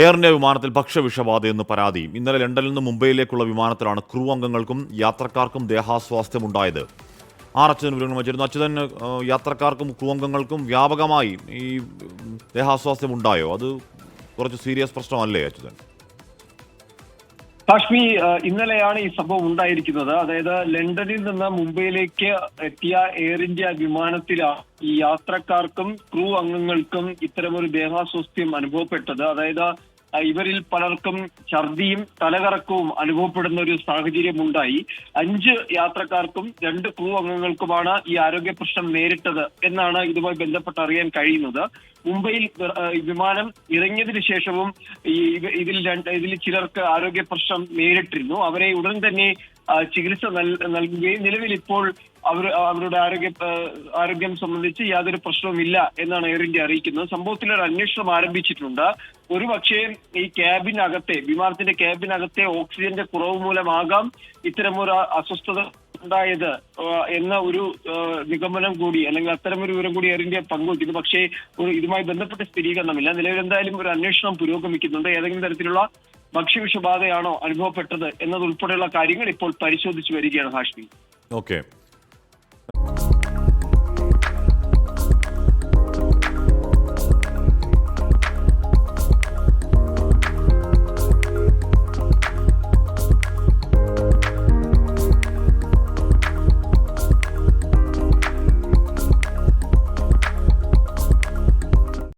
Air India വിമാനത്തിൽ ഭക്ഷ്യവിഷബാധയെന്ന് പരാതി. ഇന്നലെ ലണ്ടനിൽ നിന്ന് മുംബൈയിലേക്കുള്ള വിമാനത്തിലാണ് ക്രൂ അംഗങ്ങൾക്കും യാത്രക്കാർക്കും ദേഹാസ്വാസ്ഥ്യമുണ്ടായത്. അച്യുതൻ വിവരങ്ങൾ വച്ചിരുന്നു. അച്യുതൻ, യാത്രക്കാർക്കും ക്രൂ അംഗങ്ങൾക്കും വ്യാപകമായി ഈ ദേഹാസ്വാസ്ഥ്യം ഉണ്ടായോ? അത് കുറച്ച് സീരിയസ് പ്രശ്നമല്ലേ അച്യുതൻ? കാശ്മി, ഇന്നലെയാണ് ഈ സംഭവം ഉണ്ടായിരിക്കുന്നത്. അതായത് ലണ്ടനിൽ നിന്ന് മുംബൈയിലേക്ക് എത്തിയ എയർ ഇന്ത്യ വിമാനത്തിലാണ് ഈ യാത്രക്കാർക്കും ക്രൂ അംഗങ്ങൾക്കും ഇത്തരമൊരു ദേഹാസ്വാസ്ഥ്യം അനുഭവപ്പെട്ടത്. അതായത് ഇവരിൽ പലർക്കും ഛർദിയും തലകറക്കവും അനുഭവപ്പെടുന്ന ഒരു സാഹചര്യം ഉണ്ടായി. 5 യാത്രക്കാർക്കും 2 ക്രൂ അംഗങ്ങൾക്കുമാണ് ഈ ആരോഗ്യ പ്രശ്നം നേരിട്ടത് എന്നാണ് ഇതുമായി ബന്ധപ്പെട്ട് അറിയാൻ കഴിയുന്നത്. മുംബൈയിൽ വിമാനം ഇറങ്ങിയതിനു ശേഷവും ഇതിൽ ചിലർക്ക് ആരോഗ്യ പ്രശ്നം നേരിട്ടിരുന്നു. അവരെ ഉടൻ തന്നെ ചികിത്സ നൽകുകയും നിലവിൽ ഇപ്പോൾ അവരുടെ ആരോഗ്യം സംബന്ധിച്ച് യാതൊരു പ്രശ്നവുമില്ല എന്നാണ് എയർ ഇന്ത്യ അറിയിക്കുന്നത്. സംഭവത്തിൽ ഒരു അന്വേഷണം ആരംഭിച്ചിട്ടുണ്ട്. ഒരുപക്ഷേ ഈ വിമാനത്തിന്റെ ക്യാബിനകത്തെ ഓക്സിജന്റെ കുറവ് മൂലമാകാം ഇത്തരമൊരു അസ്വസ്ഥത ഉണ്ടായത് എന്ന ഒരു നിഗമനം കൂടി, അല്ലെങ്കിൽ അത്തരമൊരു വിവരം കൂടി എയർ ഇന്ത്യ പങ്കുവയ്ക്കുന്നു. പക്ഷേ ഇതുമായി ബന്ധപ്പെട്ട സ്ഥിരീകരണമില്ല. നിലവിൽ എന്തായാലും ഒരു അന്വേഷണം പുരോഗമിക്കുന്നുണ്ട്. ഏതെങ്കിലും തരത്തിലുള്ള ഭക്ഷ്യവിഷബാധയാണോ അനുഭവപ്പെട്ടത് എന്നതുൾപ്പെടെയുള്ള കാര്യങ്ങൾ ഇപ്പോൾ പരിശോധിച്ചു വരികയാണ് ഹാഷ്മി. ഓക്കെ.